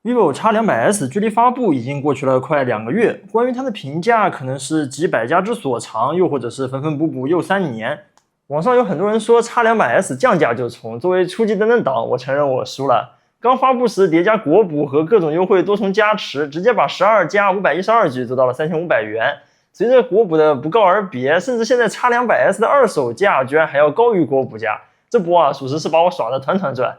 vivo X200S 距离发布已经过去了快2个月，关于它的评价可能是几百家之所长，又或者是缝缝补补又3年。网上有很多人说 X200S 降价就冲，作为初级等等党，我承认我输了。刚发布时叠加国补和各种优惠多重加持，直接把12加 512G 做到了3500元。随着国补的不告而别，甚至现在 X200S 的二手价居然还要高于国补价，这波啊，属实是把我耍得团团转。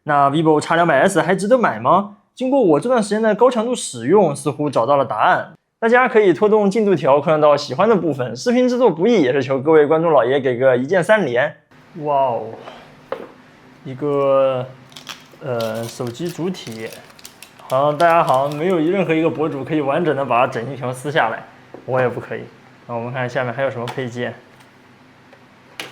那 vivo X200S 还值得买吗？经过我这段时间的高强度使用，似乎找到了答案。大家可以拖动进度条扩展到喜欢的部分。视频制作不易，也是求各位观众老爷给个一键3连。哇哦，一个手机主体，好像大家好像没有任何一个博主可以完整的把整一条撕下来，我也不可以。那我们看下面还有什么配件。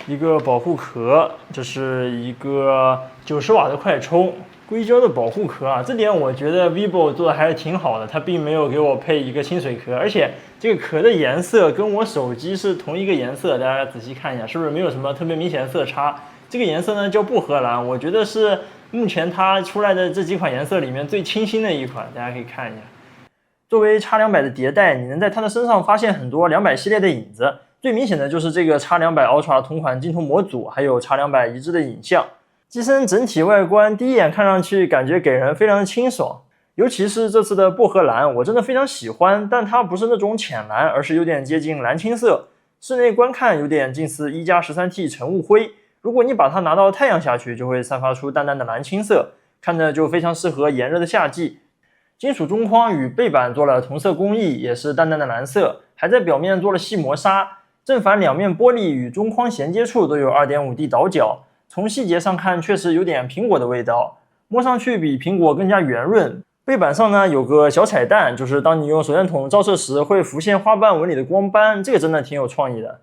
一个保护壳，这是一个90瓦的快充。硅胶的保护壳啊，这点我觉得 vivo 做的还是挺好的，它并没有给我配一个清水壳，而且这个壳的颜色跟我手机是同一个颜色，大家仔细看一下，是不是没有什么特别明显的色差？这个颜色呢叫薄荷蓝，我觉得是目前它出来的这几款颜色里面最清新的一款，大家可以看一下。作为 X200 的迭代，你能在它的身上发现很多200系列的影子，最明显的就是这个 X200 Ultra 同款镜头模组，还有 X200 一致的影像。机身整体外观第一眼看上去感觉给人非常清爽，尤其是这次的薄荷蓝，我真的非常喜欢，但它不是那种浅蓝，而是有点接近蓝青色。室内观看有点近似1+13T 晨雾灰，如果你把它拿到太阳下去，就会散发出淡淡的蓝青色，看着就非常适合炎热的夏季。金属中框与背板做了同色工艺，也是淡淡的蓝色，还在表面做了细磨砂，正反两面玻璃与中框衔接处都有 2.5D 倒角。从细节上看，确实有点苹果的味道，摸上去比苹果更加圆润。背板上呢有个小彩蛋，就是当你用手电筒照射时会浮现花瓣纹理的光斑，这个真的挺有创意的。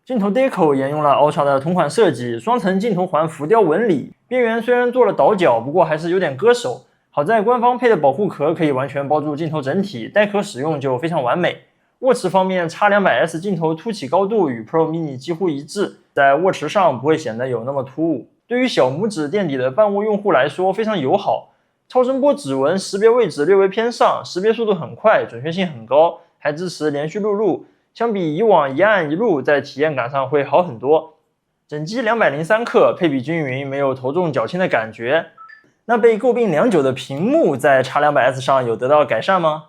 镜头 decal 沿用了 Ultra 的同款设计，双层镜头环浮雕纹理，边缘虽然做了倒角，不过还是有点割手。好在官方配的保护壳可以完全包住镜头整体，带壳使用就非常完美。握持方面 ，X200S 镜头凸起高度与 Pro Mini 几乎一致，在握持上不会显得有那么突兀。对于小拇指垫底的半握用户来说非常友好。超声波指纹识别位置略微偏上，识别速度很快，准确性很高，还支持连续录入。相比以往一按一录，在体验感上会好很多。整机203克，配比均匀，没有头重脚轻的感觉。那被诟病良久的屏幕在 X200S 上有得到改善吗？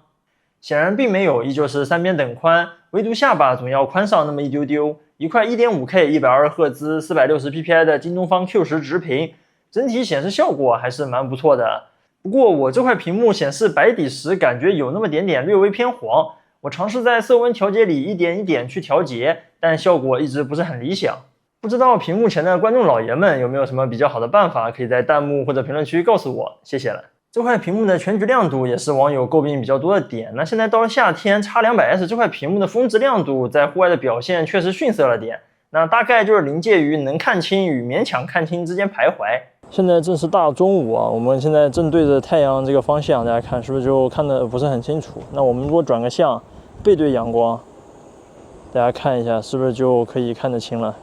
显然并没有，依旧是3边等宽，唯独下巴总要宽上那么一丢丢。一块 1.5K 120赫兹 460ppi 的京东方 Q10 直屏，整体显示效果还是蛮不错的。不过我这块屏幕显示白底时感觉有那么点点略微偏黄，我尝试在色温调节里一点一点去调节，但效果一直不是很理想。不知道屏幕前的观众老爷们有没有什么比较好的办法，可以在弹幕或者评论区告诉我，谢谢了。这块屏幕的全局亮度也是网友诟病比较多的点。那现在到了夏天 ，X200S 这块屏幕的峰值亮度在户外的表现确实逊色了点，那大概就是临界于能看清与勉强看清之间徘徊。现在正是大中午啊，我们现在正对着太阳这个方向，大家看是不是就看得不是很清楚？那我们如果转个向，背对阳光，大家看一下是不是就可以看得清了？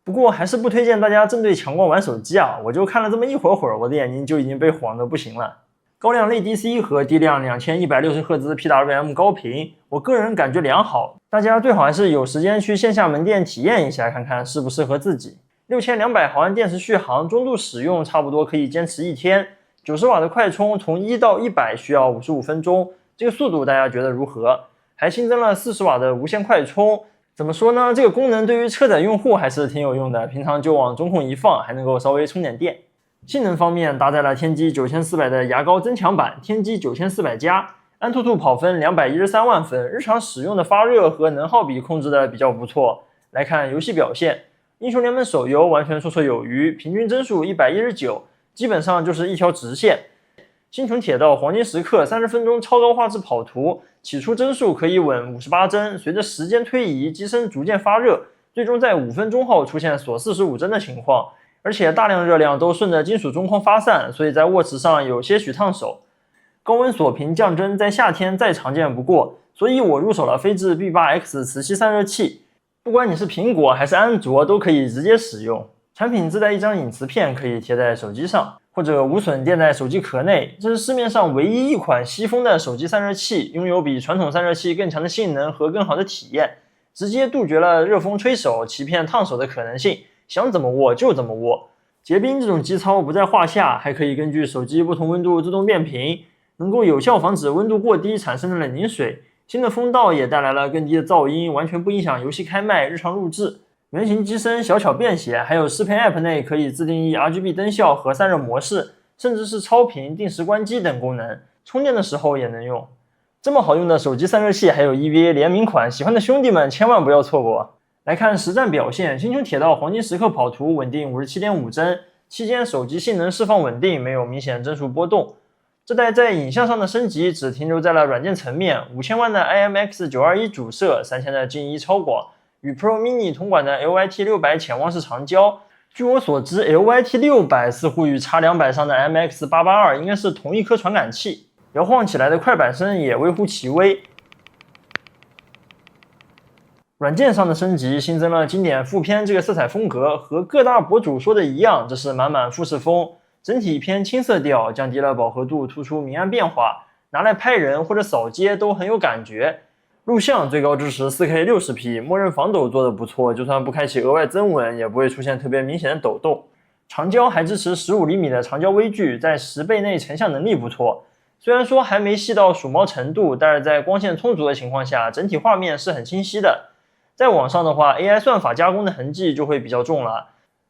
不过还是不推荐大家正对强光玩手机啊，我就看了这么一会儿，我的眼睛就已经被晃得不行了。高亮类 DC 和低亮2160赫兹 PWM 高频，我个人感觉良好，大家最好还是有时间去线下门店体验一下，看看适不适合自己。6200毫安电池续航，中度使用差不多可以坚持1天。90瓦的快充，从1到100需要55分钟，这个速度大家觉得如何？还新增了40瓦的无线快充，怎么说呢？这个功能对于车载用户还是挺有用的，平常就往中控一放，还能够稍微充点电。性能方面，搭载了天玑9400的牙膏增强版，天玑9400加，安兔兔跑分213万分，日常使用的发热和能耗比控制的比较不错。来看游戏表现，英雄联盟手游完全绰绰有余，平均帧数119，基本上就是一条直线。星穹铁道黄金时刻30分钟超高画质跑图，起初帧数可以稳58帧，随着时间推移，机身逐渐发热，最终在5分钟后出现锁45帧的情况。而且大量热量都顺着金属中框发散，所以在握持上有些许烫手。高温锁屏降帧在夏天再常见不过，所以我入手了飞智 B8X 磁吸散热器，不管你是苹果还是安卓都可以直接使用。产品自带一张影磁片，可以贴在手机上，或者无损垫在手机壳内。这是市面上唯一一款吸风的手机散热器，拥有比传统散热器更强的性能和更好的体验，直接杜绝了热风吹手、鳍片烫手的可能性，想怎么握就怎么握。结冰这种机操不在话下，还可以根据手机不同温度自动变频，能够有效防止温度过低产生的冷凝水。新的风道也带来了更低的噪音，完全不影响游戏开麦、日常录制。圆形机身小巧便携，还有适配 App 内可以自定义 RGB 灯效和散热模式，甚至是超频、定时关机等功能，充电的时候也能用。这么好用的手机散热器还有 EVA 联名款，喜欢的兄弟们千万不要错过。来看实战表现，星穹铁道黄金时刻跑图稳定 57.5 帧，期间手机性能释放稳定，没有明显帧数波动。这代在影像上的升级只停留在了软件层面，5000万的 IMX921 主摄，3000的近1超广，与 Pro Mini 同款的 LYT600 潜望式长焦。据我所知 ，LYT600 似乎与 X200 上的 MX882 应该是同一颗传感器，摇晃起来的快板声也微乎其微。软件上的升级新增了经典负片这个色彩风格，和各大博主说的一样，这是满满富士风，整体偏青色调，降低了饱和度，突出明暗变化，拿来拍人或者扫街都很有感觉。录像最高支持 4K 60P， 默认防抖做得不错，就算不开启额外增稳，也不会出现特别明显的抖动。长焦还支持15厘米的长焦微距，在10倍内成像能力不错。虽然说还没细到鼠毛程度，但是在光线充足的情况下，整体画面是很清晰的。在网上的话 ，AI 算法加工的痕迹就会比较重了。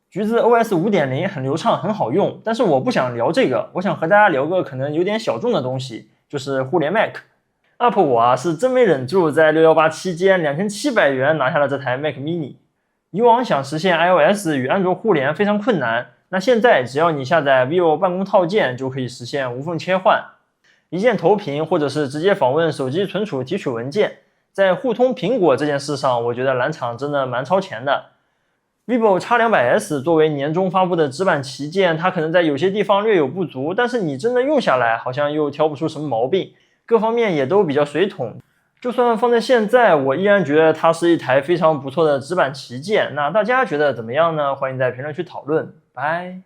橘子 OS 5.0 很流畅，很好用，但是我不想聊这个，我想和大家聊个可能有点小众的东西，就是互联 Mac。Up 我是真没忍住，在618期间2700元拿下了这台 Mac mini。以往想实现 iOS 与安卓互联非常困难，那现在只要你下载 vivo 办公套件，就可以实现无缝切换，一键投屏，或者是直接访问手机存储提取文件。在互通苹果这件事上，我觉得蓝厂真的蛮超前的。vivo X200S 作为年终发布的直板旗舰，它可能在有些地方略有不足，但是你真的用下来好像又挑不出什么毛病，各方面也都比较水桶。就算放在现在，我依然觉得它是一台非常不错的直板旗舰。那大家觉得怎么样呢？欢迎在评论区讨论，拜。